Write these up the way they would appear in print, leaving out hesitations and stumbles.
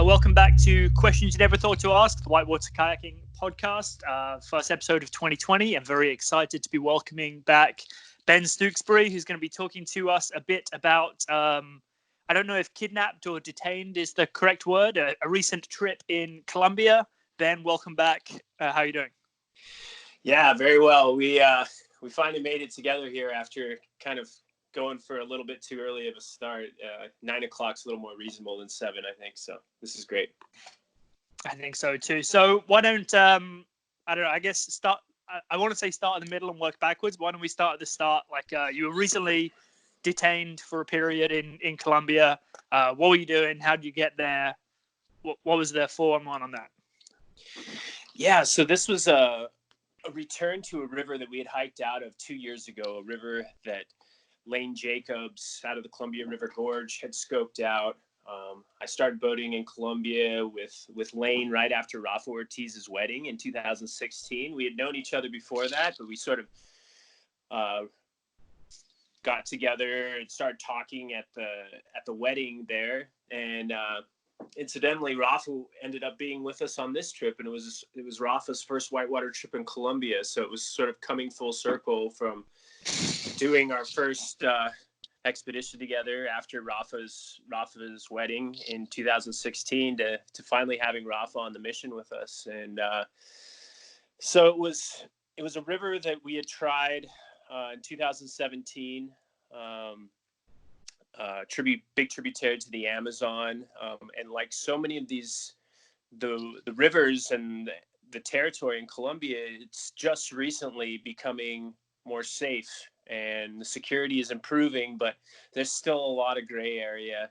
Welcome back to Questions You Never Thought to Ask, the Whitewater Kayaking podcast, first episode of 2020. I'm very excited to be welcoming back Ben Stookesberry, who's going to be talking to us a bit about, I don't know if kidnapped or detained is the correct word, a recent trip in Colombia. Ben, welcome back. How are you doing? Yeah, very well. We finally made it together here after kind of going for a little bit too early of a start. 9 o'clock's a little more reasonable than 7, I think. So this is great. I think so too. So why don't I don't know? I guess start. I want to say start in the middle and work backwards. Why don't we start at the start? Like you were recently detained for a period in Colombia. What were you doing? How did you get there? What was the 4-on-1 on that? Yeah, so this was a return to a river that we had hiked out of 2 years ago. A river that Lane Jacobs out of the Columbia River Gorge had scoped out. I started boating in Colombia with Lane right after Rafa Ortiz's wedding in 2016. We had known each other before that, but we sort of got together and started talking at the wedding there. And incidentally, Rafa ended up being with us on this trip, and it was Rafa's first whitewater trip in Colombia. So it was sort of coming full circle from doing our first expedition together after Rafa's wedding in 2016 to finally having Rafa on the mission with us. And so it was a river that we had tried in 2017, big tributary to the Amazon, and like so many of these the rivers and the territory in Colombia, it's just recently becoming more safe and the security is improving, but there's still a lot of gray area.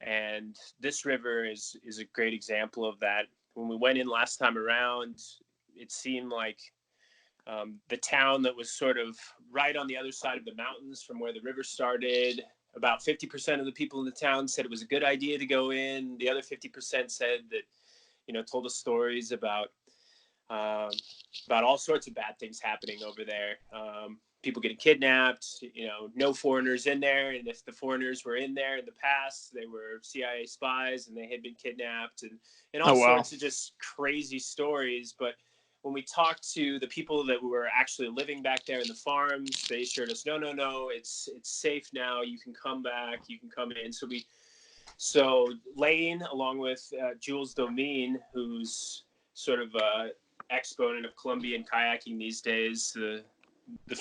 And this river is a great example of that. When we went in last time around, it seemed like the town that was sort of right on the other side of the mountains from where the river started, about 50% of the people in the town said it was a good idea to go in. The other 50% said that, told us stories about all sorts of bad things happening over there. People getting kidnapped, no foreigners in there. And if the foreigners were in there in the past, they were CIA spies and they had been kidnapped and all sorts of just crazy stories. But when we talked to the people that were actually living back there in the farms, they assured us, no, it's safe now. You can come back. You can come in. So Lane, along with Jules Domine, who's sort of exponent of Colombian kayaking these days,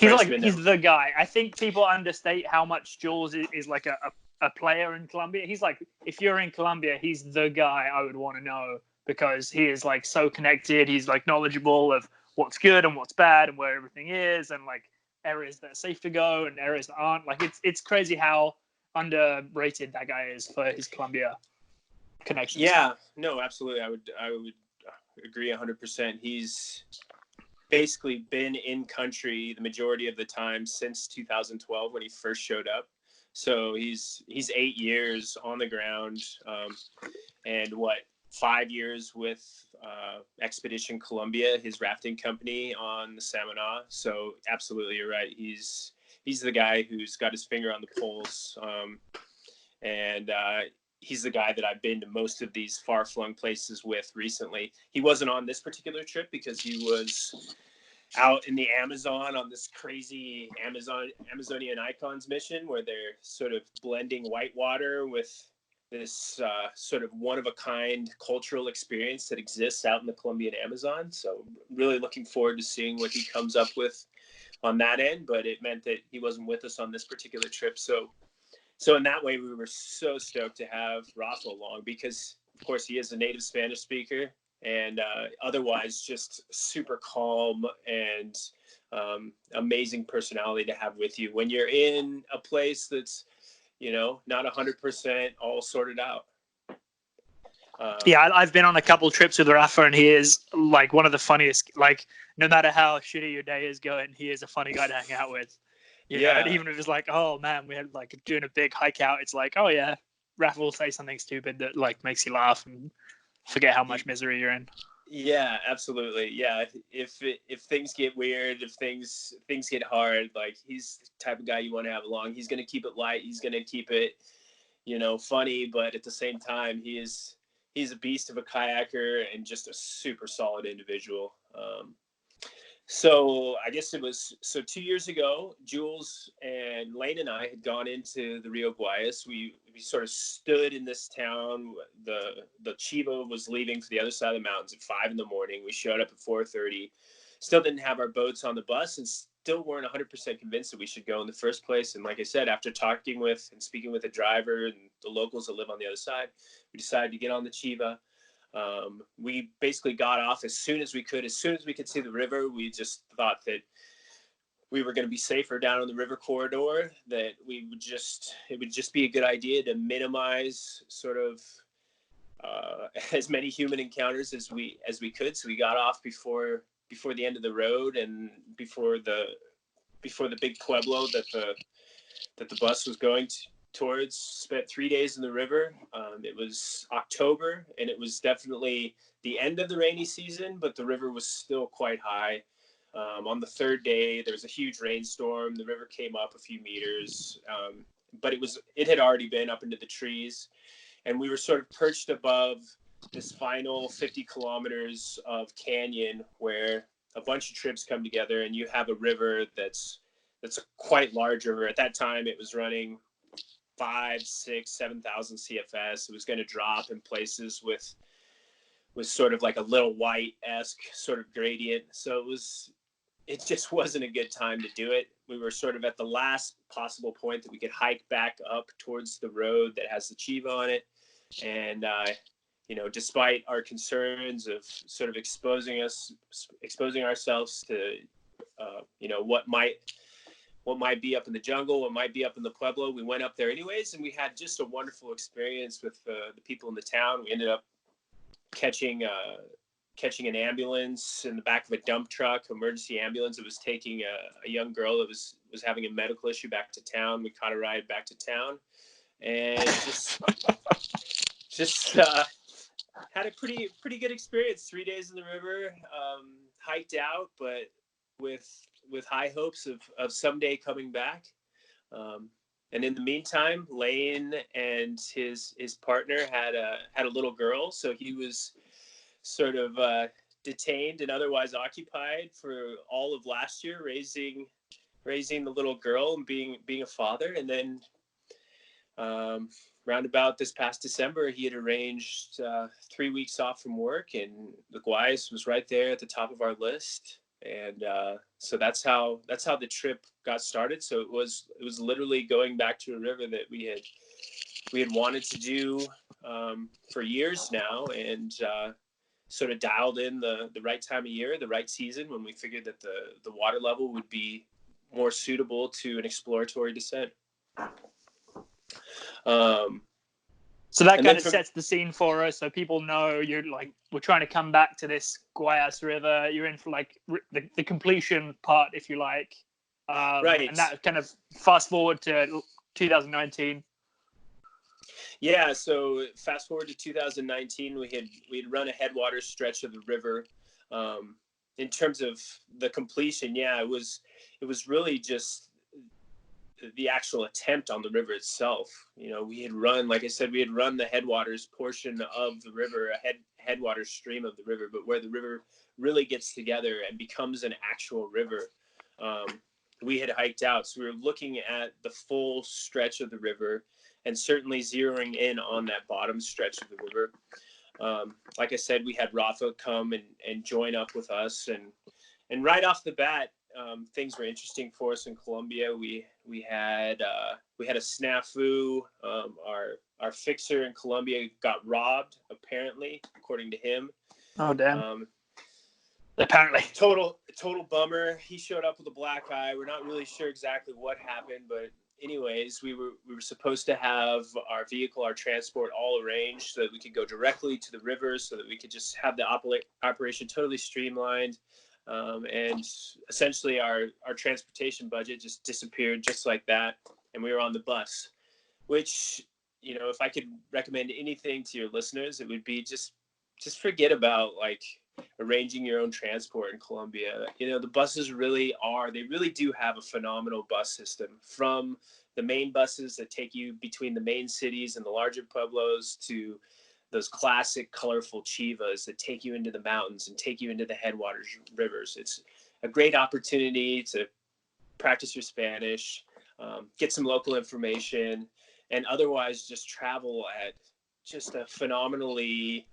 he's the guy. I think people understate how much Jules is like a player in Colombia. He's like, if you're in Colombia, he's the guy I would want to know because he is like so connected. He's like knowledgeable of what's good and what's bad and where everything is and like areas that are safe to go and areas that aren't. Like it's crazy how underrated that guy is for his Colombia connections. Yeah, no, absolutely. I would agree 100%. He's basically been in country the majority of the time since 2012 when he first showed up. So he's 8 years on the ground, and 5 years with Expedition Colombia, his rafting company on the Samana. So absolutely, you're right. He's the guy who's got his finger on the pulse, and he's the guy that I've been to most of these far-flung places with recently. He wasn't on this particular trip because he was out in the Amazon on this crazy Amazonian Icons mission where they're sort of blending whitewater with this sort of one-of-a-kind cultural experience that exists out in the Colombian Amazon. So really looking forward to seeing what he comes up with on that end, but it meant that he wasn't with us on this particular trip. So in that way, we were so stoked to have Rafa along because, of course, he is a native Spanish speaker and otherwise just super calm and amazing personality to have with you when you're in a place that's, not 100% all sorted out. Yeah, I've been on a couple trips with Rafa, and he is like one of the funniest. Like, no matter how shitty your day is going, he is a funny guy to hang out with. Yeah, and even if it's like, oh man, we had like doing a big hike out, it's like, oh yeah, Rafa will say something stupid that like makes you laugh and forget how much misery you're in. Yeah, absolutely. Yeah, if things get weird, if things get hard, like he's the type of guy you want to have along. He's going to keep it light. He's going to keep it, funny, but at the same time, he is he's a beast of a kayaker and just a super solid individual. So I guess it was 2 years ago, Jules and Lane and I had gone into the Rio Guayas. We sort of stood in this town. The Chiva was leaving for the other side of the mountains at 5 a.m. We showed up at 4:30. Still didn't have our boats on the bus and still weren't 100% convinced that we should go in the first place. And like I said, after talking with and speaking with the driver and the locals that live on the other side, we decided to get on the Chiva. We basically got off as soon as we could. As soon as we could see the river, we just thought that we were going to be safer down on the river corridor, that it would just be a good idea to minimize sort of as many human encounters as we could. So we got off before the end of the road and before the big pueblo that the bus was going towards. Spent 3 days in the river. It was October, and it was definitely the end of the rainy season, but the river was still quite high. On the third day, there was a huge rainstorm. The river came up a few meters, but it had already been up into the trees, and we were sort of perched above this final 50 kilometers of canyon where a bunch of trips come together, and you have a river that's a quite large river. At that time, it was running 5, 6, 7,000 CFS. It was going to drop in places with sort of like a little white-esque sort of gradient. So it just wasn't a good time to do it. We were sort of at the last possible point that we could hike back up towards the road that has the Chiva on it. And, despite our concerns of sort of exposing ourselves to, what might be up in the jungle, what might be up in the pueblo, we went up there anyways, and we had just a wonderful experience with the people in the town. We ended up catching an ambulance in the back of a dump truck, emergency ambulance. It was taking a young girl that was having a medical issue back to town. We caught a ride back to town, and just had a pretty good experience. 3 days in the river, hiked out, but with high hopes of someday coming back. And in the meantime, Lane and his partner had a little girl, so he was sort of detained and otherwise occupied for all of last year, raising the little girl and being a father. And then round about this past December, he had arranged 3 weeks off from work, and the Guayas was right there at the top of our list. And so that's how the trip got started. So it was literally going back to a river that we had wanted to do for years now, and sort of dialed in the right time of year, the right season, when we figured that the water level would be more suitable to an exploratory descent. So that kind of sets the scene for us, so people know we're trying to come back to this Guayas River. You're in for like the completion part, if you like, right? And that kind of fast forward to 2019. Yeah, so fast forward to 2019, we had run a headwater stretch of the river. In terms of the completion, yeah, it was really just the actual attempt on the river itself. We had run, like I said, the headwaters portion of the river, a headwater stream of the river, but where the river really gets together and becomes an actual river, we had hiked out. So we were looking at the full stretch of the river and certainly zeroing in on that bottom stretch of the river. Like I said, we had Rafa come and join up with us, and right off the bat, things were interesting for us in Colombia. We had a snafu. Our fixer in Colombia got robbed, apparently, according to him. Oh, damn. Apparently. Total bummer. He showed up with a black eye. We're not really sure exactly what happened, but anyways, we were supposed to have our vehicle, our transport, all arranged so that we could go directly to the river, so that we could just have the operation totally streamlined. And essentially our transportation budget just disappeared just like that. And we were on the bus, which, if I could recommend anything to your listeners, it would be just forget about like arranging your own transport in Colombia. The buses really do have a phenomenal bus system, from the main buses that take you between the main cities and the larger pueblos to those classic colorful chivas that take you into the mountains and take you into the headwaters rivers. It's a great opportunity to practice your Spanish, get some local information, and otherwise just travel at just a phenomenally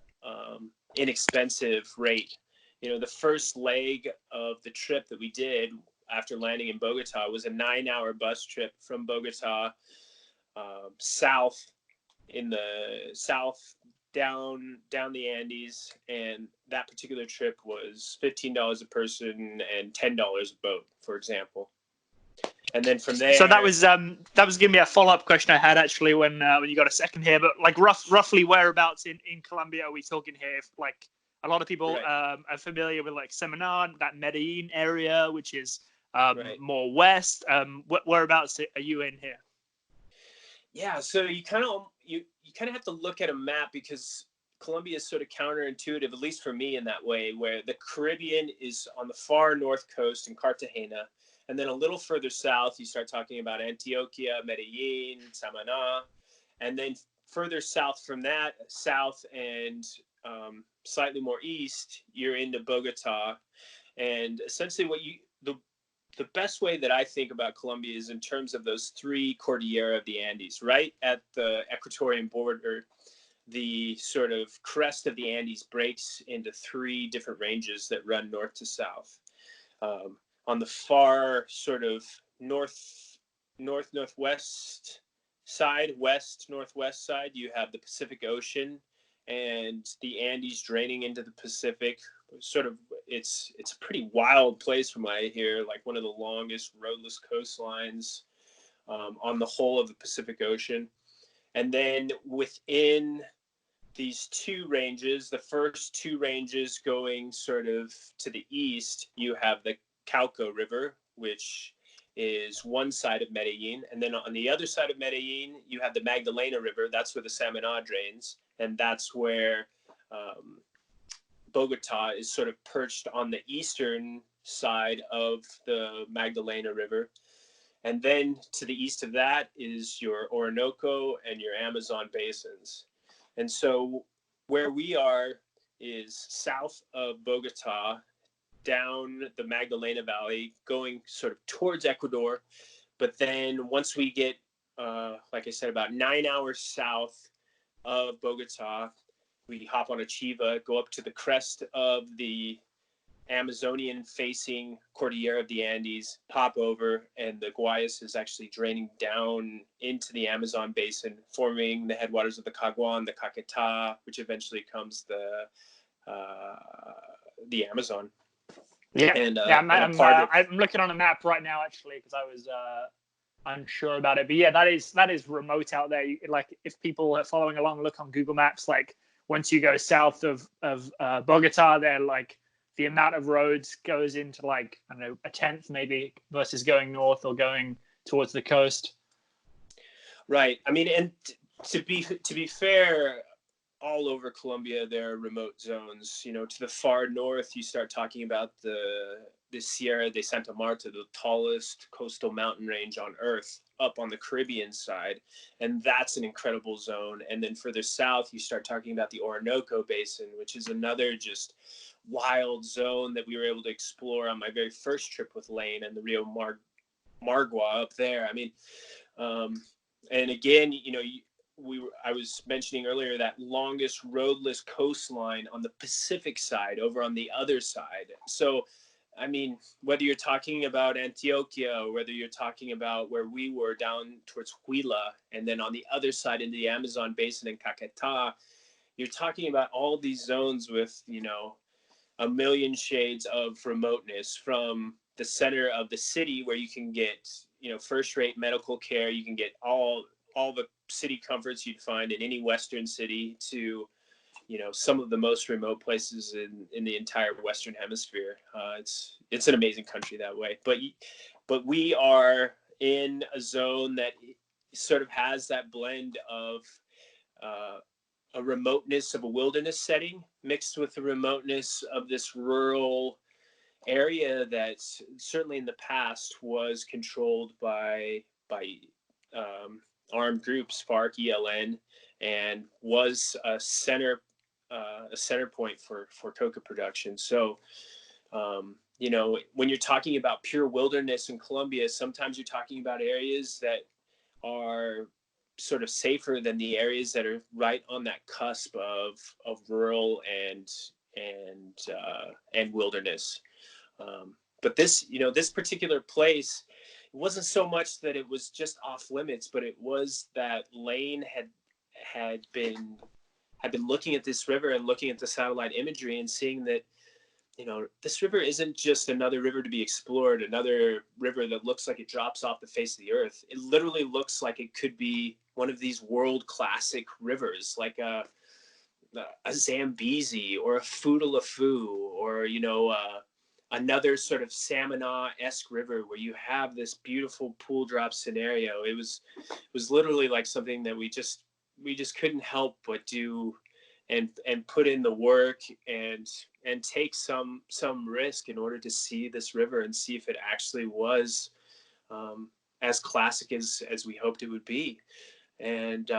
inexpensive rate. You know, the first leg of the trip that we did after landing in Bogota was a 9-hour bus trip from Bogota south down the Andes, and that particular trip was $15 a person and $10 a boat, for example. And then from there, so that was giving me a follow-up question I had actually when you got a second here, but like roughly whereabouts in Colombia are we talking here? If, like, a lot of people are familiar with like Samaná, that Medellin area, which is more west. Whereabouts are you in here? Yeah, so you kind of have to look at a map, because Colombia is sort of counterintuitive, at least for me in that way, where the Caribbean is on the far north coast in Cartagena, and then a little further south you start talking about Antioquia, Medellin, Samaná, and then further south from that, south and slightly more east, you're into Bogota. And essentially the best way that I think about Colombia is in terms of those three Cordillera of the Andes, right at the Ecuadorian border. The sort of crest of the Andes breaks into three different ranges that run north to south. On the far sort of northwest side, west northwest side, you have the Pacific Ocean and the Andes draining into the Pacific. Sort of, it's a pretty wild place from what I hear, like one of the longest roadless coastlines on the whole of the Pacific Ocean. And then within these two ranges, the first two ranges going sort of to the east, you have the Cauca River, which is one side of Medellin. And then on the other side of Medellin, you have the Magdalena River. That's where the Samaná drains. And that's where Bogota is sort of perched on the eastern side of the Magdalena River. And then to the east of that is your Orinoco and your Amazon basins. And so where we are is south of Bogota, down the Magdalena Valley, going sort of towards Ecuador. But then once we get, like I said, about 9 hours south of Bogota, we hop on a chiva, go up to the crest of the Amazonian-facing Cordillera of the Andes, pop over, and the Guayas is actually draining down into the Amazon basin, forming the headwaters of the Caguán, the Caquetá, which eventually comes the Amazon. Yeah, and, I'm looking on a map right now actually, because I was unsure about it. But yeah, that is remote out there. Like, if people are following along, look on Google Maps. Like, once you go south of Bogota, they're like, the amount of roads goes into like, I don't know, a tenth maybe, versus going north or going towards the coast. Right. I mean, and to be fair, all over Colombia there are remote zones. You know, to the far north, you start talking about the Sierra de Santa Marta, the tallest coastal mountain range on Earth, up on the Caribbean side, and that's an incredible zone. And then further south, you start talking about the Orinoco Basin, which is another just wild zone that we were able to explore on my very first trip with Lane and the Rio Margua up there. I mean, and again, you know, I was mentioning earlier that longest roadless coastline on the Pacific side, over on the other side. So, I mean, whether you're talking about Antioquia, or whether you're talking about where we were down towards Huila, and then on the other side into the Amazon basin in Caquetá, you're talking about all these zones with, you know, a million shades of remoteness, from the center of the city where you can get, you know, first-rate medical care, you can get all the city comforts you'd find in any Western city, to, you know, some of the most remote places in the entire Western Hemisphere. It's an amazing country that way. But we are in a zone that sort of has that blend of a remoteness of a wilderness setting mixed with the remoteness of this rural area that certainly in the past was controlled by armed groups, FARC, ELN, and was a center point for coca production. So, you know, when you're talking about pure wilderness in Colombia, sometimes you're talking about areas that are sort of safer than the areas that are right on that cusp of rural and wilderness. But this, you know, this particular place, it wasn't so much that it was just off limits, but it was that Lane had been looking at this river and looking at the satellite imagery and seeing that, you know, this river isn't just another river to be explored, another river that looks like it drops off the face of the earth. It literally looks like it could be one of these world classic rivers, like a Zambezi or a Futalafu, or, you know, another sort of Samana-esque river where you have this beautiful pool drop scenario. It was literally like something that we just couldn't help but do and put in the work and take some risk in order to see this river and see if it actually was as classic as we hoped it would be. And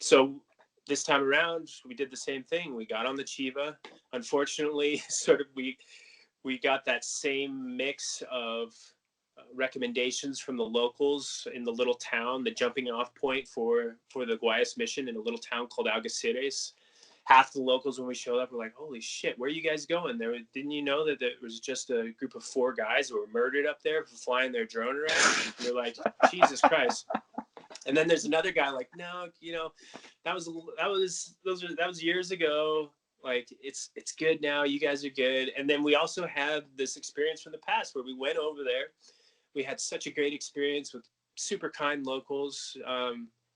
so this time around, we did the same thing. We got on the Chiva. Unfortunately, sort of we got that same mix of recommendations from the locals in the little town, the jumping off point for the Guayas mission in a little town called Algeciras. Half the locals, when we showed up, were like, "Holy shit, where are you guys going? Didn't you know that there was just a group of 4 guys who were murdered up there for flying their drone around?" And we're like, "Jesus Christ." And then there's another guy like, "No, you know, that was years ago. Like, it's good now. You guys are good." And then we also had this experience from the past where we went over there. We had such a great experience with super kind locals.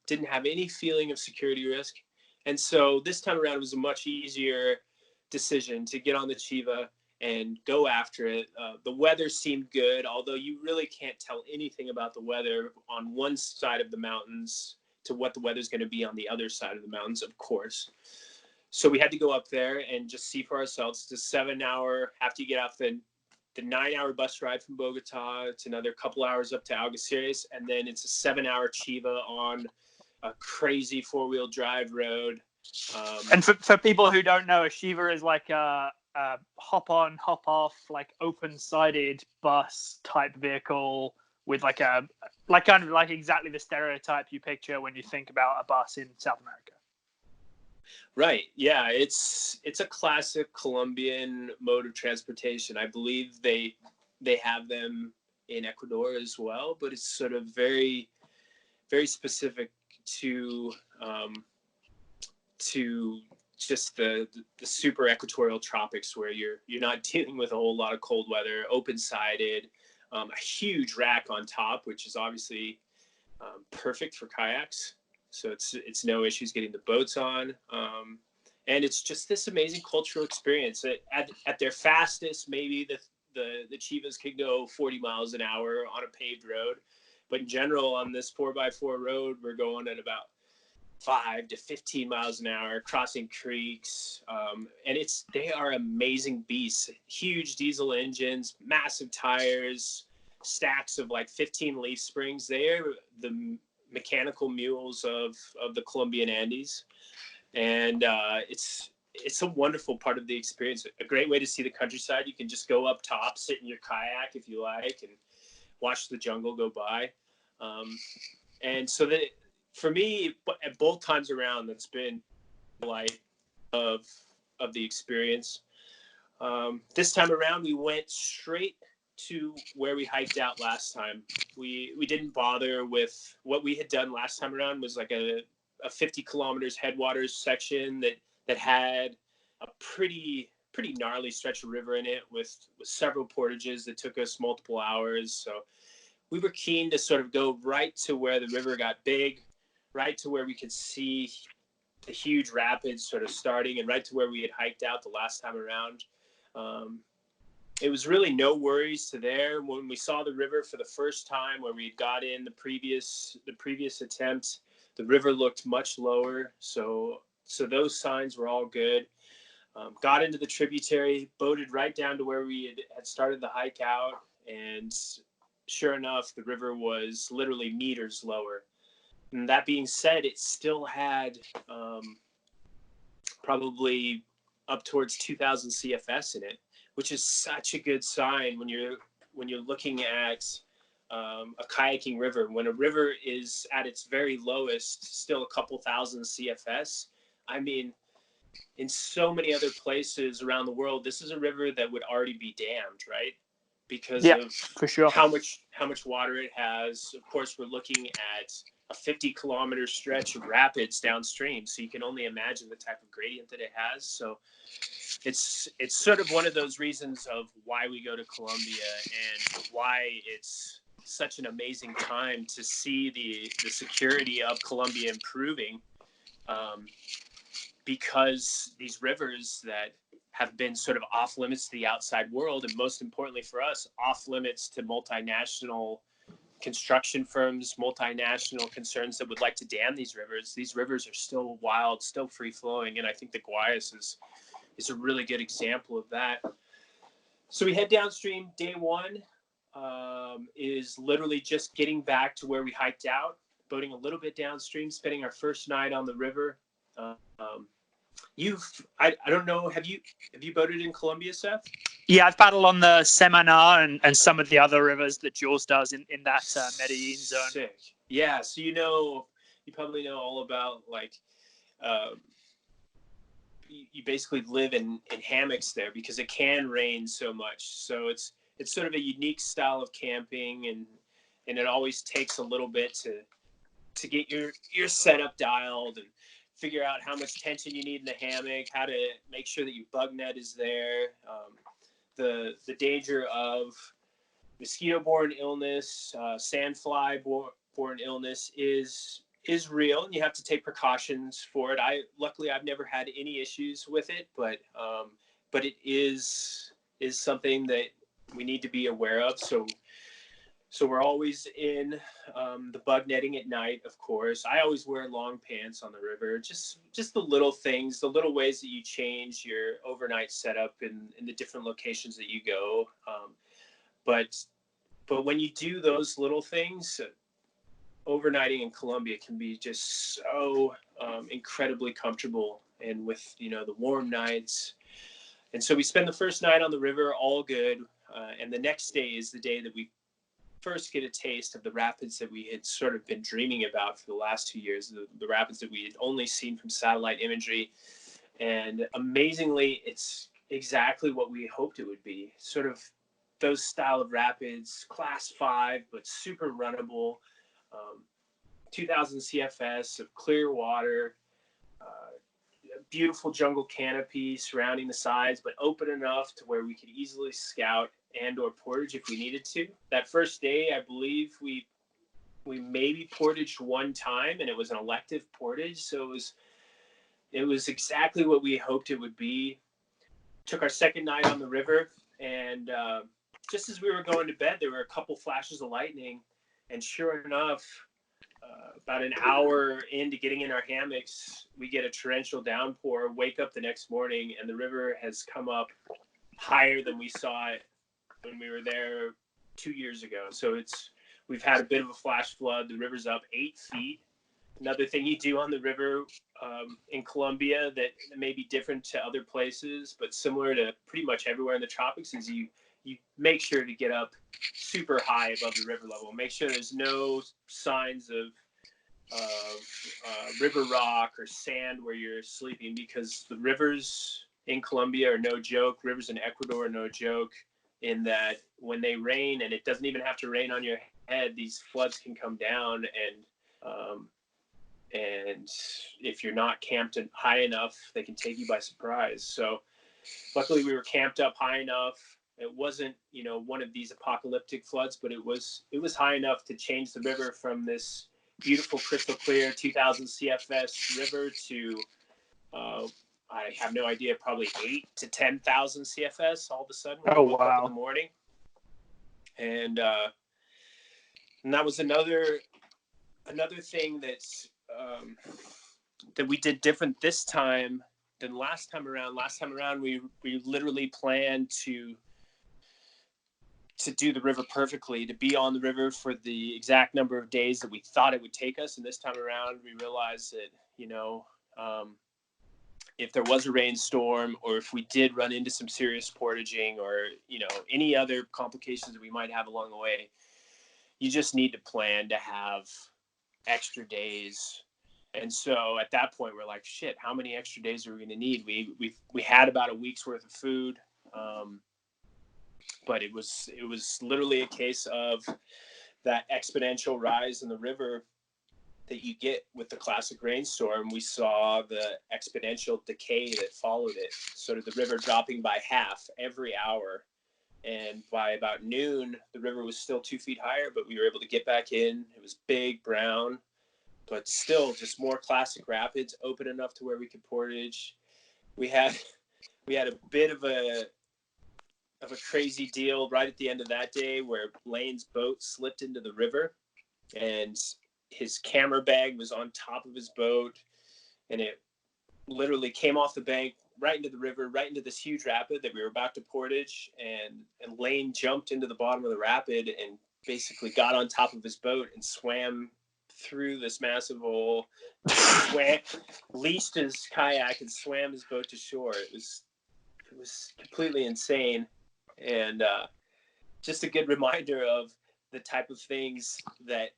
Didn't have any feeling of security risk. And so this time around, it was a much easier decision to get on the Chiva and go after it. The weather seemed good, although you really can't tell anything about the weather on one side of the mountains to what the weather's going to be on the other side of the mountains, of course. So we had to go up there and just see for ourselves. It's a 7-hour, after you get off the 9-hour bus ride from Bogota, it's another couple hours up to Algeciras, and then it's a 7-hour Chiva on a crazy 4-wheel drive road. And for people who don't know, a Chiva is like a hop on, hop off, like open-sided bus type vehicle with like kind of like exactly the stereotype you picture when you think about a bus in South America. Right. Yeah. It's a classic Colombian mode of transportation. I believe they have them in Ecuador as well, but it's sort of very, very specific to just the super equatorial tropics, where you're not dealing with a whole lot of cold weather, open-sided, a huge rack on top, which is obviously perfect for kayaks. So it's no issues getting the boats on. And it's just this amazing cultural experience. At their fastest, maybe the Chivas could go 40 miles an hour on a paved road. But in general, on this 4x4 road, we're going at about 5 to 15 miles an hour, crossing creeks. And they are amazing beasts. Huge diesel engines, massive tires, stacks of like 15 leaf springs. They're the mechanical mules of the Colombian Andes. And it's a wonderful part of the experience. A great way to see the countryside. You can just go up top, sit in your kayak if you like, and watch the jungle go by. And so that, for me, at both times around, that's been the light of the experience. This time around, we went straight to where we hiked out last time. We didn't bother with what we had done last time around. Was like a 50 kilometers headwaters section that had a pretty gnarly stretch of river in it with several portages that took us multiple hours. So we were keen to sort of go right to where the river got big, right to where we could see the huge rapids sort of starting, and right to where we had hiked out the last time around. It was really no worries to there. When we saw the river for the first time, where we had got in the previous attempt, the river looked much lower. So those signs were all good. Got into the tributary, boated right down to where we had started the hike out, and sure enough, the river was literally meters lower. And that being said, it still had probably up towards 2,000 CFS in it, which is such a good sign when you're looking at a kayaking river. When a river is at its very lowest, still a couple thousand CFS. I mean, in so many other places around the world, this is a river that would already be dammed, right? Because of for sure. how much water it has. Of course, we're looking at a 50-kilometer stretch of rapids downstream, so you can only imagine the type of gradient that it has. So it's sort of one of those reasons of why we go to Colombia and why it's such an amazing time to see the security of Colombia improving, because these rivers that have been sort of off limits to the outside world, and most importantly for us, off limits to multinational construction firms, multinational concerns that would like to dam these rivers. These rivers are still wild, still free flowing, and I think the Guayas is a really good example of that. So we head downstream. Day one is literally just getting back to where we hiked out, boating a little bit downstream, spending our first night on the river. I don't know, have you boated in Colombia, Seth? Yeah, I've paddled on the Semaná and some of the other rivers that Jules does in that Medellin zone. Sick. Yeah, so you probably know all about, like, you basically live in hammocks there because it can rain so much. So it's sort of a unique style of camping, and it always takes a little bit to get your setup dialed and figure out how much tension you need in the hammock, how to make sure that your bug net is there. The danger of mosquito-borne illness, sandfly-borne illness is real, and you have to take precautions for it. Luckily I've never had any issues with it, but it is something that we need to be aware of. So we're always in the bug netting at night, of course. I always wear long pants on the river. Just the little things, the little ways that you change your overnight setup in the different locations that you go. But when you do those little things, overnighting in Colombia can be just so incredibly comfortable, and with the warm nights. And so we spend the first night on the river, all good. And the next day is the day that we first get a taste of the rapids that we had sort of been dreaming about for the last 2 years, the rapids that we had only seen from satellite imagery. And amazingly, it's exactly what we hoped it would be. Sort of those style of rapids, class 5, but super runnable, 2,000 CFS of clear water, beautiful jungle canopy surrounding the sides, but open enough to where we could easily scout and or portage if we needed to. That first day, I believe we maybe portaged one time, and it was an elective portage, so it was exactly what we hoped it would be. Took our second night on the river, and just as we were going to bed, there were a couple flashes of lightning, and sure enough, about an hour into getting in our hammocks, we get a torrential downpour, wake up the next morning, and the river has come up higher than we saw it when we were there 2 years ago. So we've had a bit of a flash flood. The river's up 8 feet. Another thing you do on the river in Colombia that may be different to other places, but similar to pretty much everywhere in the tropics, is you make sure to get up super high above the river level. Make sure there's no signs of river rock or sand where you're sleeping, because the rivers in Colombia are no joke. Rivers in Ecuador are no joke, in that when they rain, and it doesn't even have to rain on your head, these floods can come down, and if you're not camped high enough, they can take you by surprise. So luckily we were camped up high enough. It wasn't, one of these apocalyptic floods, but it was high enough to change the river from this beautiful, crystal clear 2,000 CFS river to, I have no idea, probably 8 to 10,000 CFS all of a sudden when we woke up in the morning. And that was another thing that's that we did different this time than last time around. Last time around, we literally planned to to do the river perfectly, to be on the river for the exact number of days that we thought it would take us. And this time around, we realized that, if there was a rainstorm, or if we did run into some serious portaging, or, any other complications that we might have along the way, you just need to plan to have extra days. And so at that point, we're like, shit, how many extra days are we going to need? We had about a week's worth of food. But it was literally a case of that exponential rise in the river that you get with the classic rainstorm. We saw the exponential decay that followed it, sort of the river dropping by half every hour. And by about noon, the river was still 2 feet higher, but we were able to get back in. It was big, brown, but still just more classic rapids, open enough to where we could portage. We had a bit of a crazy deal right at the end of that day where Lane's boat slipped into the river, and his camera bag was on top of his boat, and it literally came off the bank right into the river, right into this huge rapid that we were about to portage. And Lane jumped into the bottom of the rapid and basically got on top of his boat and swam through this massive hole, leashed his kayak and swam his boat to shore. It was completely insane. And just a good reminder of the type of things that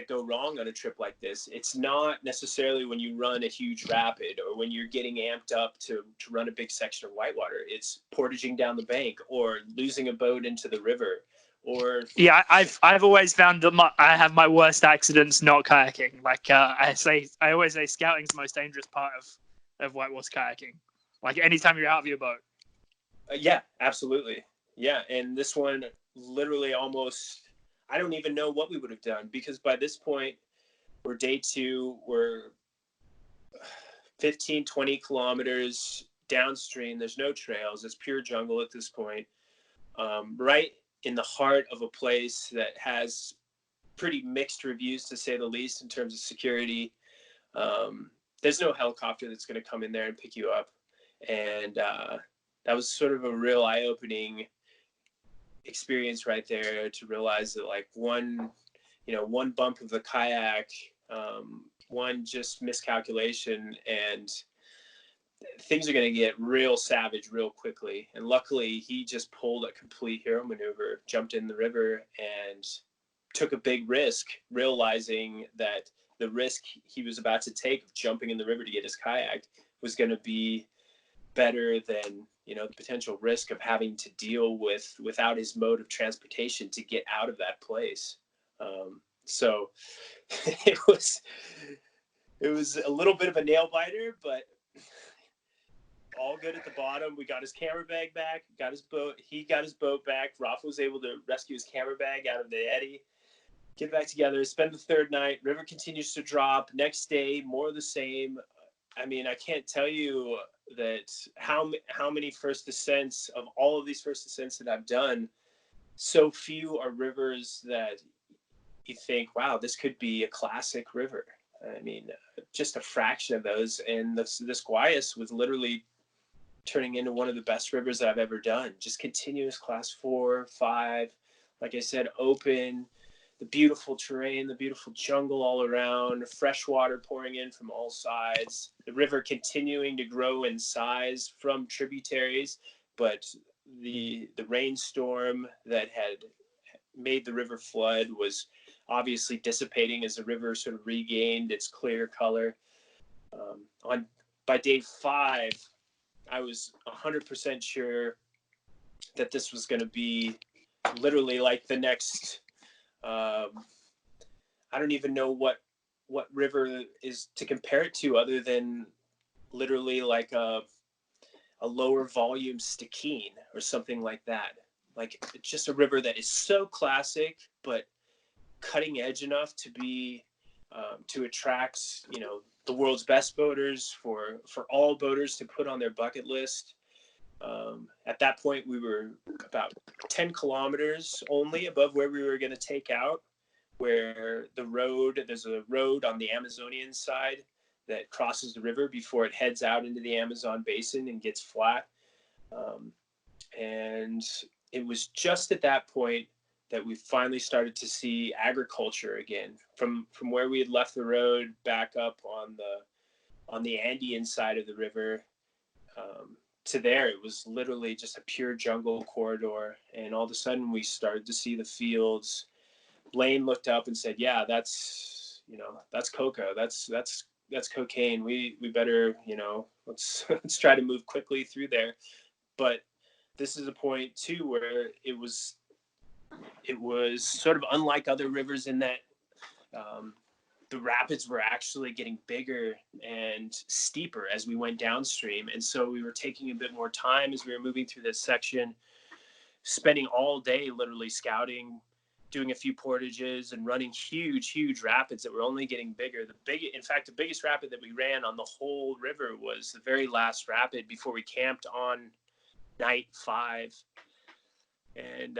go wrong on a trip like this. It's not necessarily when you run a huge rapid or when you're getting amped up to run a big section of whitewater. It's portaging down the bank or losing a boat into the river. Or I've always found that I have my worst accidents not kayaking. Like I always say, scouting's the most dangerous part of whitewater kayaking. Like anytime you're out of your boat. Yeah, absolutely. Yeah, and this one literally almost, I don't even know what we would have done, because by this point, we're day 2, we're 15, 20 kilometers downstream. There's no trails. It's pure jungle at this point. Right in the heart of a place that has pretty mixed reviews, to say the least, in terms of security. There's no helicopter that's going to come in there and pick you up. And that was sort of a real eye-opening experience right there, to realize that like one bump of the kayak, one just miscalculation, and things are going to get real savage real quickly. And luckily he just pulled a complete hero maneuver, jumped in the river and took a big risk, realizing that the risk he was about to take of jumping in the river to get his kayak was going to be better than the potential risk of having to deal without his mode of transportation to get out of that place. So it was a little bit of a nail biter, but all good at the bottom. We got his camera bag back, got his boat. He got his boat back. Rafa was able to rescue his camera bag out of the eddy, get back together, spend the third night. River continues to drop. Next day, more of the same. I mean, I can't tell you that how many first descents, of all of these first descents that I've done, so few are rivers that you think, wow, this could be a classic river. I mean, just a fraction of those. And this Guayas was literally turning into one of the best rivers that I've ever done. Just continuous class 4, 5, like I said, open, the beautiful terrain, the beautiful jungle all around, fresh water pouring in from all sides, the river continuing to grow in size from tributaries, but the rainstorm that had made the river flood was obviously dissipating as the river sort of regained its clear color. By day 5, I was 100% sure that this was going to be literally like the next, I don't even know what river is to compare it to, other than literally like a lower volume Stikine or something like that. Like just a river that is so classic, but cutting edge enough to be to attract the world's best boaters, for all boaters to put on their bucket list. At that point, we were about 10 kilometers only above where we were going to take out, where there's a road on the Amazonian side that crosses the river before it heads out into the Amazon basin and gets flat. And it was just at that point that we finally started to see agriculture again from where we had left the road back up on the Andean side of the river. To there, it was literally just a pure jungle corridor. And all of a sudden we started to see the fields. Blaine looked up and said, yeah, that's coca. That's cocaine. We better, let's try to move quickly through there. But this is a point too where it was sort of unlike other rivers in that the rapids were actually getting bigger and steeper as we went downstream. And so we were taking a bit more time as we were moving through this section, spending all day literally scouting, doing a few portages and running huge rapids that were only getting bigger. In fact, the biggest rapid that we ran on the whole river was the very last rapid before we camped on night 5. And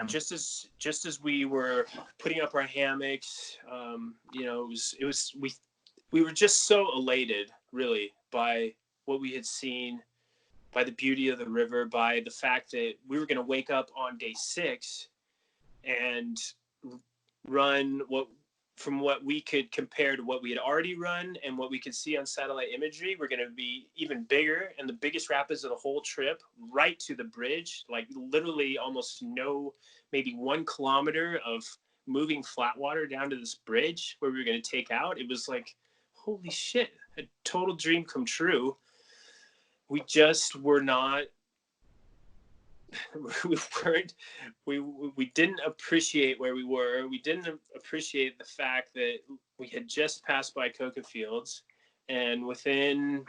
just as we were putting up our hammocks, we were just so elated, really, by what we had seen, by the beauty of the river, by the fact that we were going to wake up on day 6 and run from what we could compare to what we had already run and what we could see on satellite imagery. We're going to be even bigger, and the biggest rapids of the whole trip, right to the bridge, like literally almost maybe 1 kilometer of moving flat water down to this bridge where we were going to take out. It was like, holy shit, a total dream come true. We just were not, we didn't appreciate where we were. We didn't appreciate the fact that we had just passed by coca fields, and within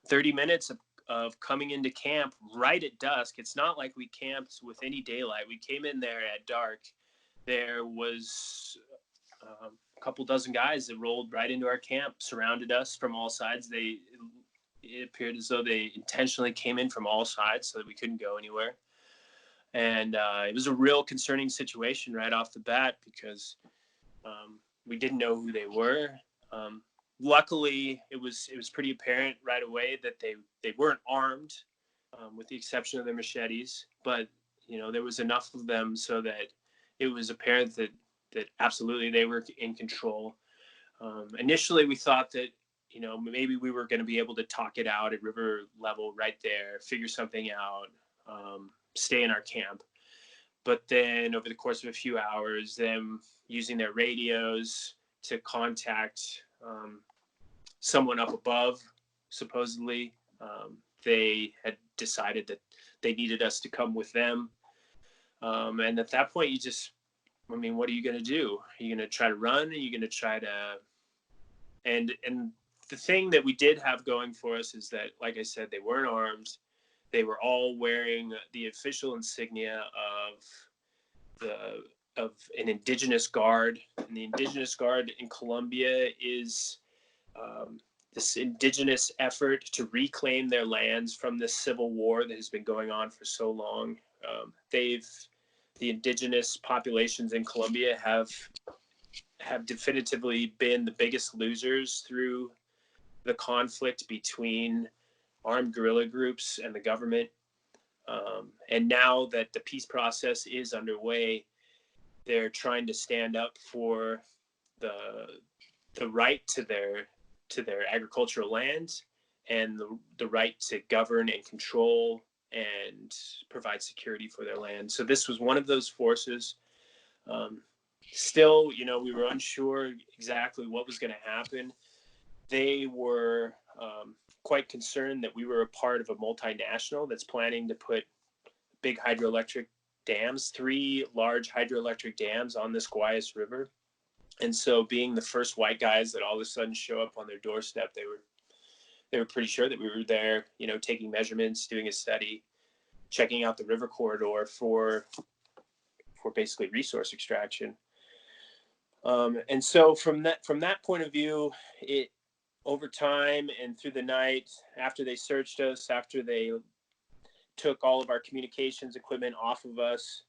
30 minutes of coming into camp right at dusk, it's not like we camped with any daylight. We came in there at dark. There was a couple dozen guys that rolled right into our camp, surrounded us from all sides. It appeared as though they intentionally came in from all sides so that we couldn't go anywhere. And it was a real concerning situation right off the bat because we didn't know who they were. Luckily, it was pretty apparent right away that they weren't armed, with the exception of their machetes. But there was enough of them so that it was apparent that absolutely they were in control. Initially, we thought that maybe we were going to be able to talk it out at river level right there, figure something out, stay in our camp. But then over the course of a few hours, them using their radios to contact someone up above, supposedly, they had decided that they needed us to come with them. And at that point, what are you going to do? Are you going to try to run? Are you going to try to... And the thing that we did have going for us is that, like I said, they weren't armed. They were all wearing the official insignia of an indigenous guard. And the indigenous guard in Colombia is this indigenous effort to reclaim their lands from this civil war that has been going on for so long. The indigenous populations in Colombia have definitively been the biggest losers through the conflict between armed guerrilla groups and the government. And now that the peace process is underway, they're trying to stand up for the right to their agricultural land and the right to govern and control and provide security for their land. So this was one of those forces. Still, we were unsure exactly what was going to happen. They were quite concerned that we were a part of a multinational that's planning to put big hydroelectric dams, 3 large hydroelectric dams on this Guayas River. And so being the first white guys that all of a sudden show up on their doorstep, they were pretty sure that we were there, taking measurements, doing a study, checking out the river corridor for basically resource extraction. And so from that point of view, it over time and through the night, after they searched us, after they took all of our communications equipment off of us,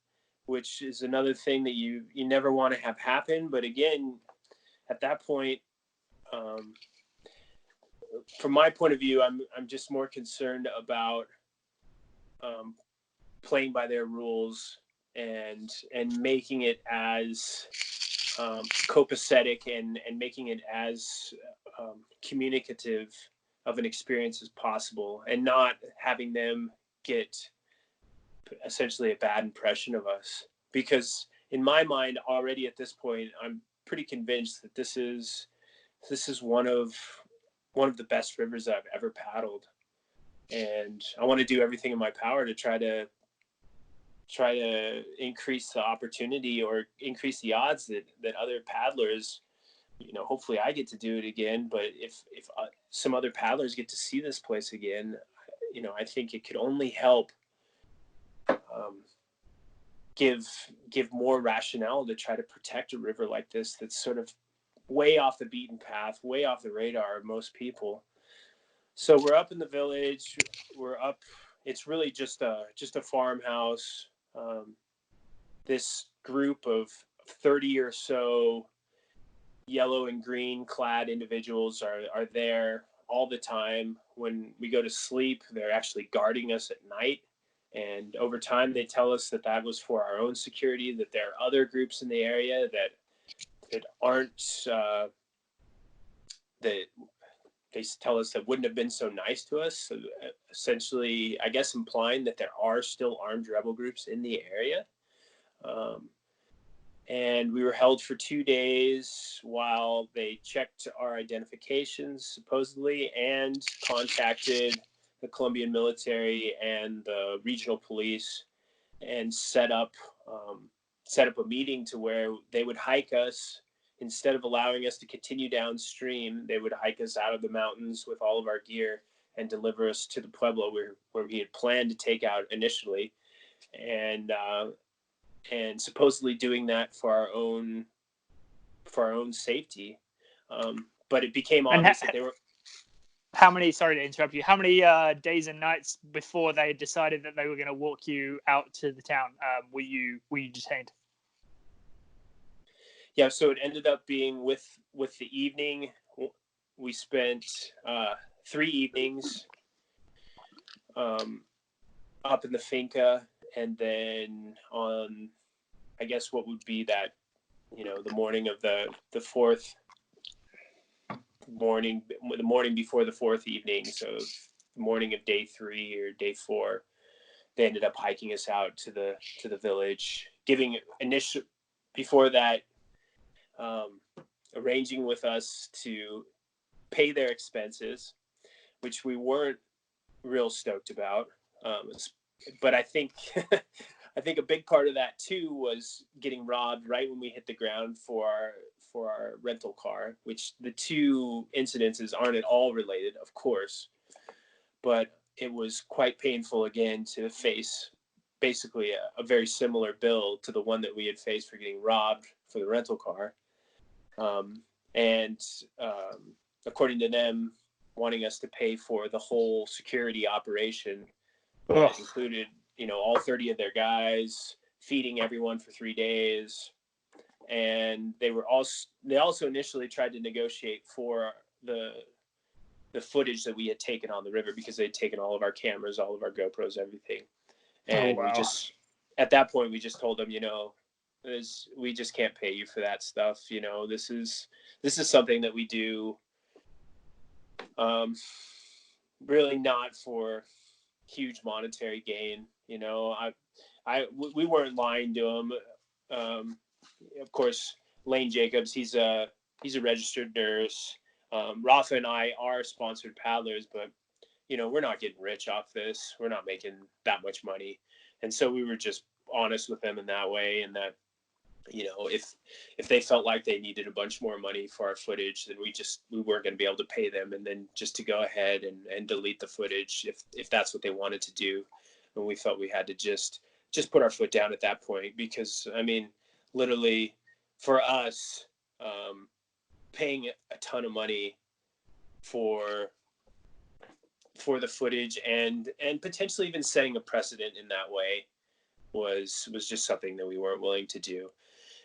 which is another thing that you never want to have happen. But again, at that point, from my point of view, I'm just more concerned about playing by their rules and making it as copacetic and making it as communicative of an experience as possible, and not having them get essentially a bad impression of us. Because in my mind, already at this point, I'm pretty convinced that this is one of the best rivers I've ever paddled, and I want to do everything in my power to try to increase the opportunity or increase the odds that other paddlers, hopefully I get to do it again. But if some other paddlers get to see this place again, I think it could only help give more rationale to try to protect a river like this that's sort of way off the beaten path, way off the radar of most people. So we're up in the village. We're up. It's really just a farmhouse. This group of 30 or so yellow and green clad individuals are there all the time. When we go to sleep, they're actually guarding us at night. And over time, they tell us that was for our own security, that there are other groups in the area that aren't, that they tell us that wouldn't have been so nice to us. So essentially, I guess implying that there are still armed rebel groups in the area. And we were held for 2 days while they checked our identifications, supposedly, and contacted the Colombian military and the regional police, and set up a meeting to where they would hike us. Instead of allowing us to continue downstream, they would hike us out of the mountains with all of our gear and deliver us to the pueblo where we had planned to take out initially, and supposedly doing that for our own safety. But it became obvious that they were. How many? Sorry to interrupt you. How many days and nights before they decided that they were going to walk you out to the town were you detained? Yeah, so it ended up being with the evening. We spent 3 evenings up in the finca, and then on, I guess, what would be that, the morning of the fourth morning, the morning before the fourth evening, so the morning of day 3 or day 4, they ended up hiking us out to the village, giving initial before that. Arranging with us to pay their expenses, which we weren't real stoked about. But I think a big part of that too was getting robbed right when we hit the ground for our rental car, which the two incidences aren't at all related, of course, but it was quite painful again to face basically a very similar bill to the one that we had faced for getting robbed for the rental car. And according to them, wanting us to pay for the whole security operation that included, all 30 of their guys, feeding everyone for 3 days. And they also initially tried to negotiate for the footage that we had taken on the river, because they'd taken all of our cameras, all of our GoPros, everything. And we just, at that point, we just told them, we just can't pay you for that stuff. This is something that we do, really not for huge monetary gain. We weren't lying to them. Of course, Lane Jacobs, he's a registered nurse. Rafa and I are sponsored paddlers, but we're not getting rich off this. We're not making that much money. And so we were just honest with them in that way, and that, if they felt like they needed a bunch more money for our footage, then we weren't going to be able to pay them, and then just to go ahead and delete the footage if that's what they wanted to do. And we felt we had to just put our foot down at that point, because literally for us, paying a ton of money for the footage and potentially even setting a precedent in that way was just something that we weren't willing to do.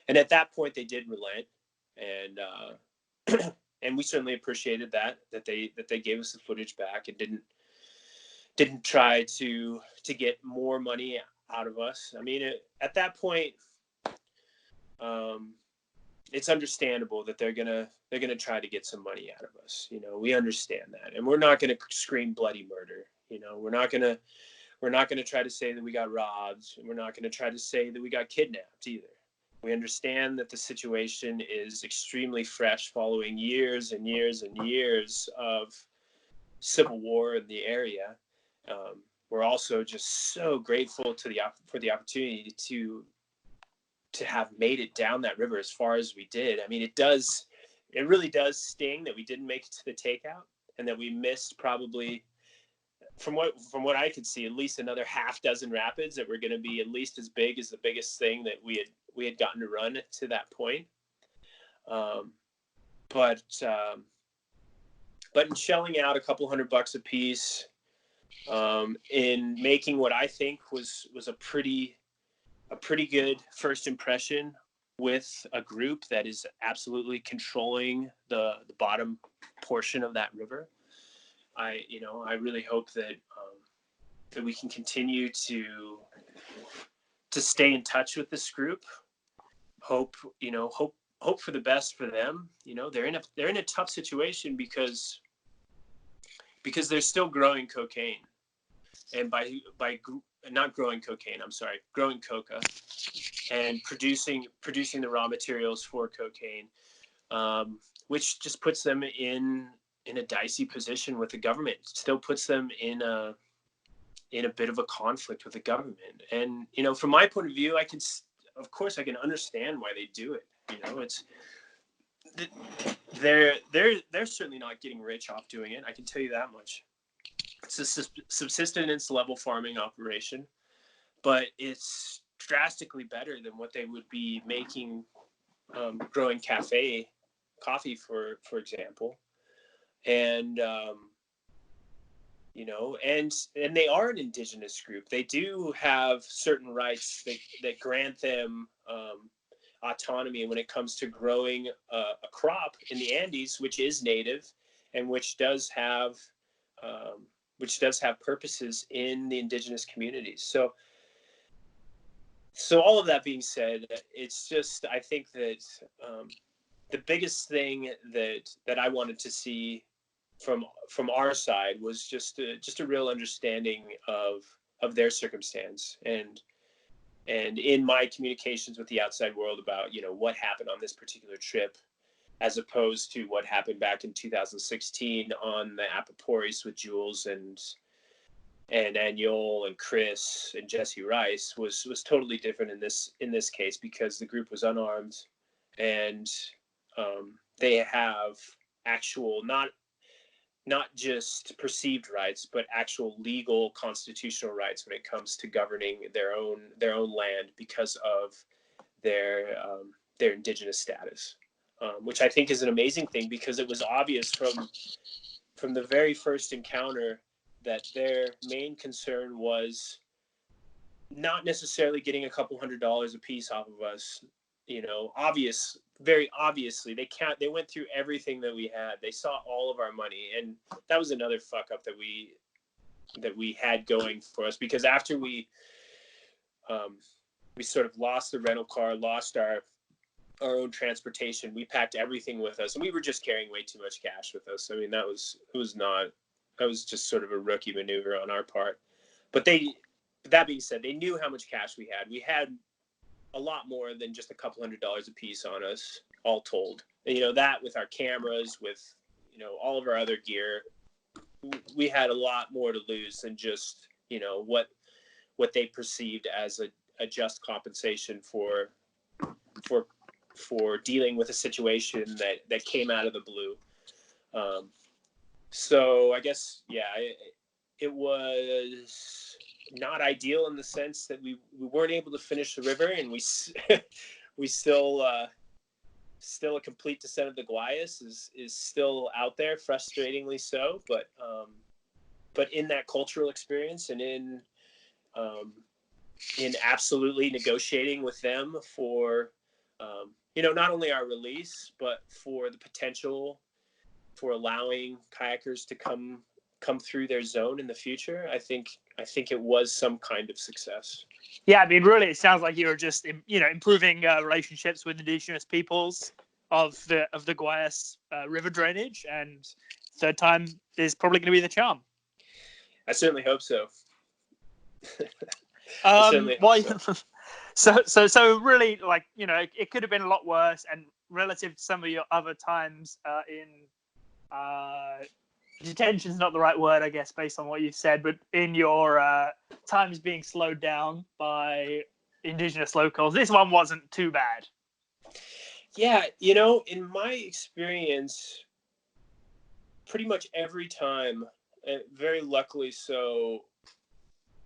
And at that point, they did relent, and and we certainly appreciated that they gave us the footage back and didn't try to get more money out of us. I mean, at that point, it's understandable that they're gonna try to get some money out of us. You know, we understand that, and we're not gonna scream bloody murder. You know, we're not gonna try to say that we got robbed, and we're not gonna try to say that we got kidnapped either. We understand that the situation is extremely fresh following years and years and years of civil war in the area. We're also just so grateful for the opportunity to have made it down that river as far as we did. I mean, it really does sting that we didn't make it to the takeout, and that we missed probably, from what I could see, at least another half dozen rapids that were going to be at least as big as the biggest thing that we had gotten to run to that point. But in shelling out a couple $100 a piece, in making what I think was a pretty good first impression with a group that is absolutely controlling the bottom portion of that river, I really hope that we can continue to stay in touch with this group. Hope for the best for them. You know, they're in a tough situation because they're still growing cocaine, and by not growing cocaine, I'm sorry, growing coca, and producing the raw materials for cocaine, which just puts them in a dicey position with the government. It still puts them in a bit of a conflict with the government. And, you know, from my point of view, I can understand why they do it. You know, it's they're certainly not getting rich off doing it. I can tell you that much. It's a subsistence level farming operation, but it's drastically better than what they would be making growing coffee, for example. And you know, and they are an indigenous group. They do have certain rights that grant them autonomy when it comes to growing a crop in the Andes, which is native and which does have purposes in the indigenous communities. So all of that being said, it's just, I think that the biggest thing that I wanted to see from our side was just a real understanding of their circumstance, and in my communications with the outside world about, you know, what happened on this particular trip, as opposed to what happened back in 2016 on the Apaporis with Jules and Annual and Chris and Jesse Rice was totally different in this case, because the group was unarmed, and they have actual, not just perceived rights, but actual legal constitutional rights when it comes to governing their own land because of their indigenous status, which I think is an amazing thing, because it was obvious from the very first encounter that their main concern was not necessarily getting a couple $100 a piece off of us. You know, very obviously, they went through everything that we had. They saw all of our money, and that was another fuck up that we had going for us, because after we sort of lost the rental car, lost our own transportation, we packed everything with us, and we were just carrying way too much cash with us. I mean, that was just sort of a rookie maneuver on our part. But that being said, they knew how much cash we had. We had a lot more than just a couple $100 a piece on us, all told. And, you know, that with our cameras, with, you know, all of our other gear, we had a lot more to lose than just, you know, what they perceived as a just compensation for dealing with a situation that came out of the blue. So I guess, yeah, it was not ideal in the sense that we weren't able to finish the river, and we still a complete descent of the Guayas is still out there, frustratingly so. But in that cultural experience, and in absolutely negotiating with them for you know, not only our release, but for the potential for allowing kayakers to come come through their zone in the future, I think it was some kind of success. Yeah, I mean, really, it sounds like you're just, improving relationships with indigenous peoples of the Guayas river drainage, and third time is probably going to be the charm. I certainly hope so. I certainly hope so. So really, like, it could have been a lot worse, and relative to some of your other times in detention is not the right word, I guess, based on what you've said, but in your times being slowed down by indigenous locals, this one wasn't too bad. Yeah, in my experience, pretty much every time, very luckily so,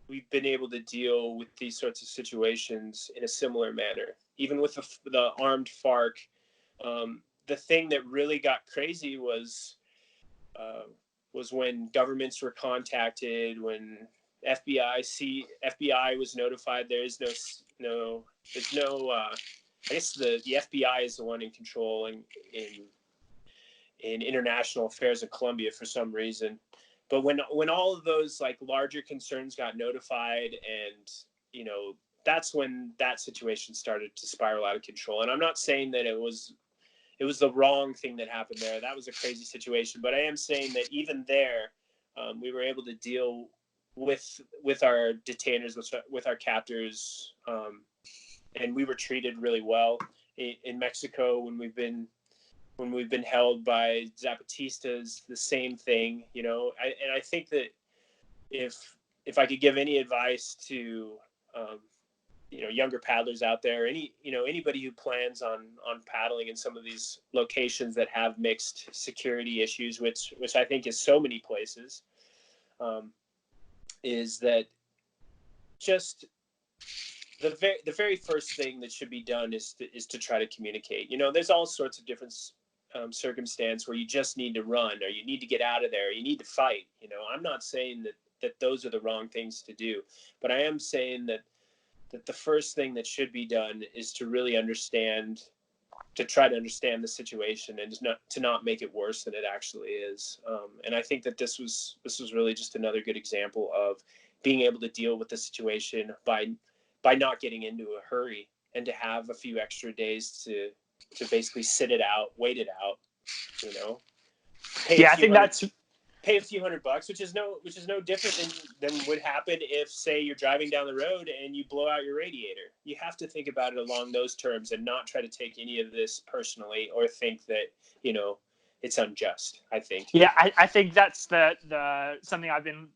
we've been able to deal with these sorts of situations in a similar manner. Even with the armed FARC, the thing that really got crazy was when governments were contacted, when FBI was notified. There's no. I guess the FBI is the one in control in international affairs in Colombia for some reason. But when all of those like larger concerns got notified, and that's when that situation started to spiral out of control. And I'm not saying that it was the wrong thing that happened there. That was a crazy situation. But I am saying that even there, we were able to deal with our detainers, with our captors, and we were treated really well. In Mexico, when we've been held by Zapatistas, the same thing. And I think that if I could give any advice to younger paddlers out there, anybody who plans on paddling in some of these locations that have mixed security issues, which I think is so many places, is that just the very first thing that should be done is to try to communicate. There's all sorts of different circumstance where you just need to run, or you need to get out of there, or you need to fight. I'm not saying that those are the wrong things to do, but I am saying that the first thing that should be done is to really try to understand the situation, and to not make it worse than it actually is. And I think that this was really just another good example of being able to deal with the situation by not getting into a hurry, and to have a few extra days to basically sit it out, wait it out, I think that's pay a few $100, which is no different than would happen if, say, you're driving down the road and you blow out your radiator. You have to think about it along those terms, and not try to take any of this personally, or think that it's unjust. I think. Yeah, I think that's the something I've been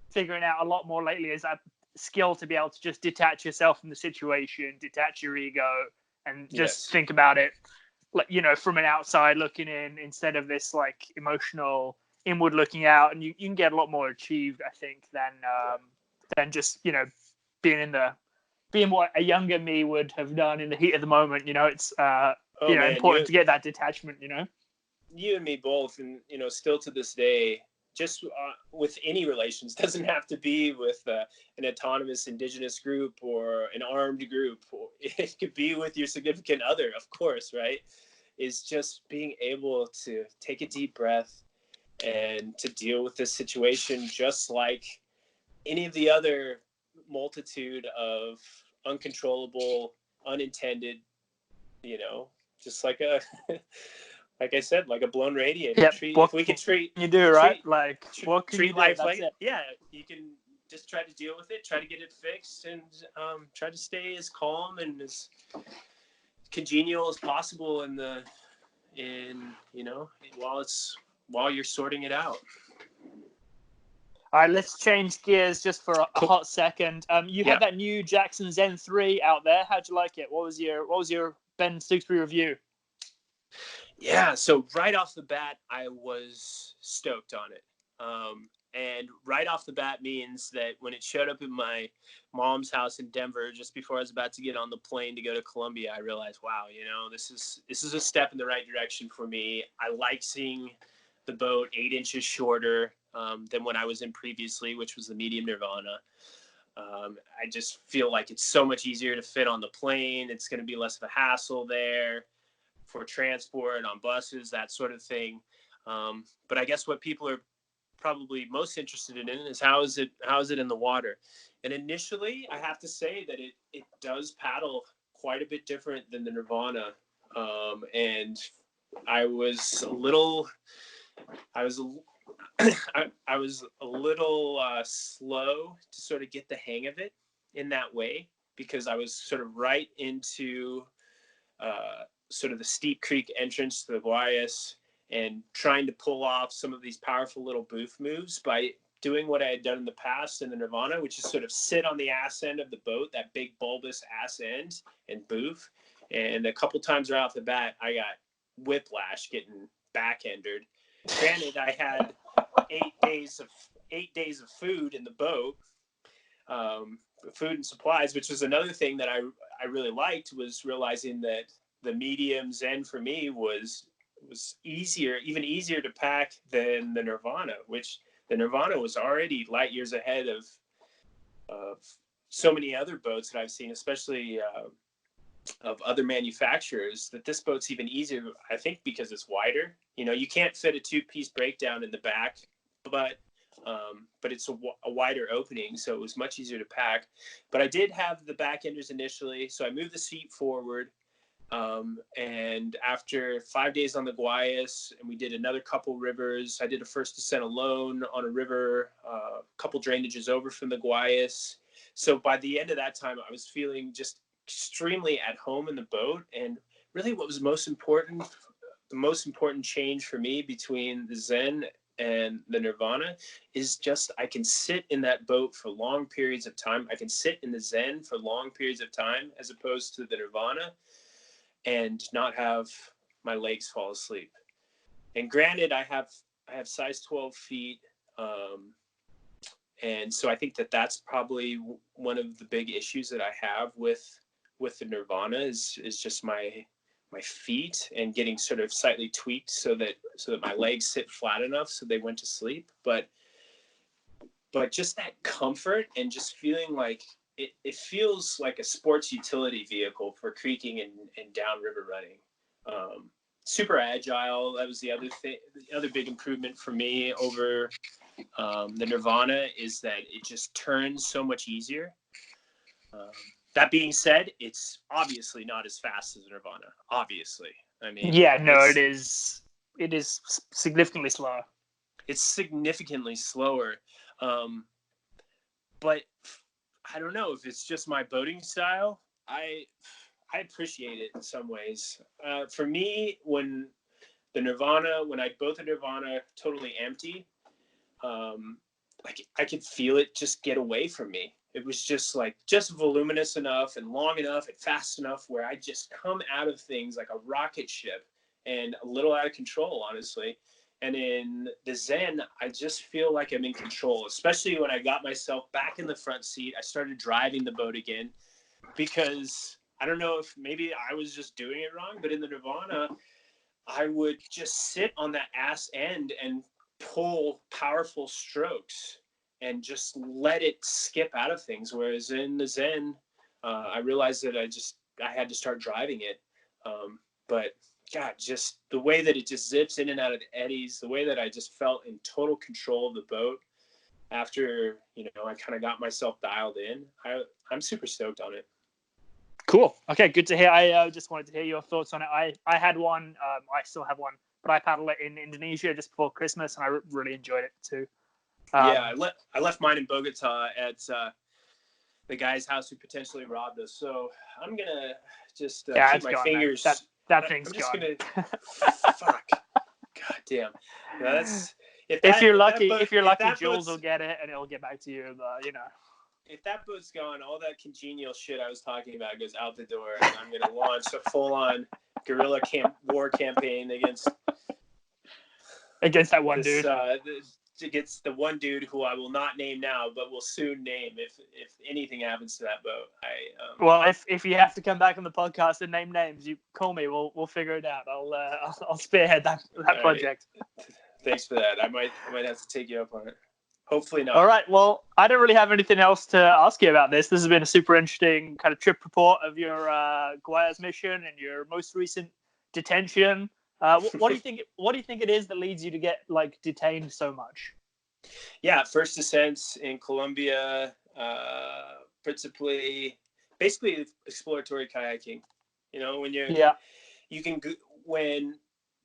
figuring out a lot more lately, is that skill to be able to just detach yourself from the situation, detach your ego, and just think about it, from an outside looking in, instead of this like emotional inward looking out. And you can get a lot more achieved, I think, than just being what a younger me would have done in the heat of the moment. It's important to get that detachment. You and me both, and still to this day, just with any relations, doesn't have to be with an autonomous indigenous group or an armed group, or it could be with your significant other, of course, right? Is just being able to take a deep breath and to deal with this situation just like any of the other multitude of uncontrollable, unintended, just like like I said, like a blown radiator. Yep. If we can treat you do, right? What can treat you life do? like it. Yeah, you can just try to deal with it, try to get it fixed, and try to stay as calm and as congenial as possible while you're sorting it out. All right, let's change gears just for a hot second. You had that new Jackson Zen 3 out there. How'd you like it? What was your Ben Stookesberry review? Yeah, so right off the bat, I was stoked on it. And right off the bat means that when it showed up in my mom's house in Denver, just before I was about to get on the plane to go to Colombia, I realized, wow, this is a step in the right direction for me. I like seeing the boat 8 inches shorter than what I was in previously, which was the medium Nirvana. I just feel like it's so much easier to fit on the plane. It's going to be less of a hassle there for transport on buses, that sort of thing. But I guess what people are probably most interested in is how is it in the water. And initially, I have to say that it does paddle quite a bit different than the Nirvana, and I was a little slow to sort of get the hang of it in that way, because I was sort of right into sort of the steep creek entrance to the Guayas and trying to pull off some of these powerful little boof moves by doing what I had done in the past in the Nirvana, which is sort of sit on the ass end of the boat, that big bulbous ass end, and boof. And a couple times right off the bat, I got whiplash getting back-endered. Granted, I had 8 days of food in the boat, food and supplies, which was another thing that I really liked, was realizing that the medium Zen for me was even easier to pack than the Nirvana, which the Nirvana was already light years ahead of so many other boats that I've seen, especially of other manufacturers, that this boat's even easier, I think, because it's wider. You can't fit a 2-piece breakdown in the back, but it's a wider opening, so it was much easier to pack. But I did have the back enders initially, so I moved the seat forward. And after 5 days on the Guayas, and we did another couple rivers, I did a first descent alone on a river, a couple drainages over from the Guayas. So by the end of that time, I was feeling just extremely at home in the boat. And really what was the most important change for me between the Zen and the Nirvana is just I can sit in that boat for long periods of time. I can sit in the Zen for long periods of time, as opposed to the Nirvana, and not have my legs fall asleep. And granted, I have size 12 feet. And so I think that's probably one of the big issues that I have with the Nirvana is just my feet, and getting sort of slightly tweaked so that my legs sit flat enough so they went to sleep. But just that comfort and just feeling like it feels like a sports utility vehicle for creeking and downriver running. Super agile. That was the other thing. The other big improvement for me over the Nirvana is that it just turns so much easier. That being said, it's obviously not as fast as Nirvana. Obviously, I mean, yeah, no, it is significantly slower. It's significantly slower, but I don't know if it's just my boating style. I appreciate it in some ways. For me, when I boat the Nirvana totally empty, I could feel it just get away from me. It was just voluminous enough and long enough and fast enough where I just come out of things like a rocket ship, and a little out of control, honestly. And in the Zen, I just feel like I'm in control, especially when I got myself back in the front seat. I started driving the boat again, because I don't know if maybe I was just doing it wrong, but in the Nirvana, I would just sit on that ass end and pull powerful strokes and just let it skip out of things. Whereas in the Zen, I realized that I had to start driving it. But God, just the way that it just zips in and out of the eddies, the way that I just felt in total control of the boat after, I kind of got myself dialed in. I'm super stoked on it. Cool. Okay, good to hear. I just wanted to hear your thoughts on it. I had one. I still have one, but I paddled it in Indonesia just before Christmas, and I really enjoyed it too. I left mine in Bogota at the guy's house who potentially robbed us. So I'm gonna just keep my fingers. Man. That thing's gone. I'm just gonna. Fuck. God damn. That's if you're lucky, Jules will get it and it'll get back to you. If that boat's gone, all that congenial shit I was talking about goes out the door, and I'm gonna launch a full-on guerrilla war campaign against that one dude. Against the one dude who I will not name now, but will soon name if anything happens to that boat. Well, if you have to come back on the podcast and name names, you call me. We'll figure it out. I'll spearhead that project. Right. Thanks for that. I might have to take you up on it. Hopefully not. All right. Well, I don't really have anything else to ask you about this. This has been a super interesting kind of trip report of your Guayas mission and your most recent detention. What do you think? What do you think it is that leads you to get detained so much? Yeah, first descents in Colombia, basically exploratory kayaking. You know, when when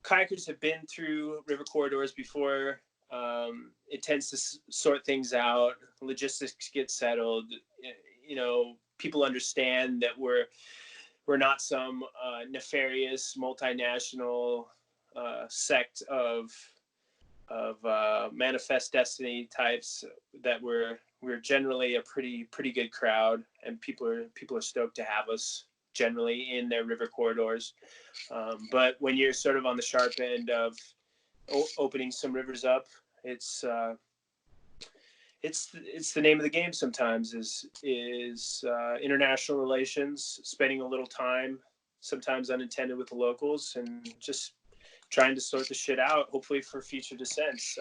kayakers have been through river corridors before, it tends to sort things out. Logistics get settled. You know, people understand that we're not some nefarious multinational sect of manifest destiny types. That we're generally a pretty good crowd, and people are stoked to have us generally in their river corridors. But when you're sort of on the sharp end of opening some rivers up, it's the name of the game sometimes is international relations, spending a little time, sometimes unintended, with the locals, and just trying to sort the shit out, hopefully for future descents.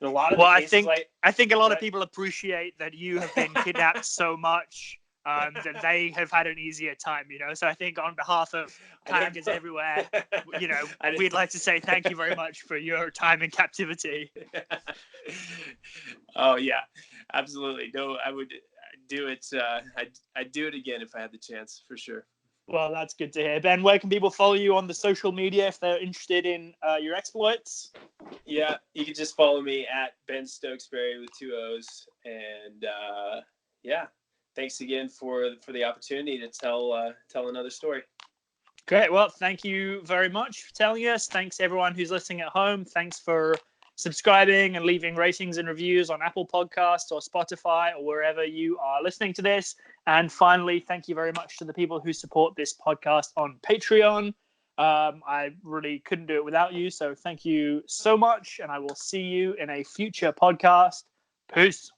In a lot of the cases, I think a lot of people appreciate that you have been kidnapped so much that they have had an easier time, you know. So I think on behalf of kayakers everywhere, you know, we'd like to say thank you very much for your time in captivity. Oh yeah, absolutely. No, I would do it. I'd do it again if I had the chance, for sure. Well, that's good to hear. Ben, where can people follow you on the social media if they're interested in your exploits? Yeah, you can just follow me at Ben Stookesberry with 2 O's. And yeah, thanks again for the opportunity to tell another story. Great. Well, thank you very much for telling us. Thanks everyone who's listening at home. Thanks for subscribing and leaving ratings and reviews on Apple Podcasts or Spotify or wherever you are listening to this. And finally, thank you very much to the people who support this podcast on Patreon. I really couldn't do it without you. So thank you so much. And I will see you in a future podcast. Peace.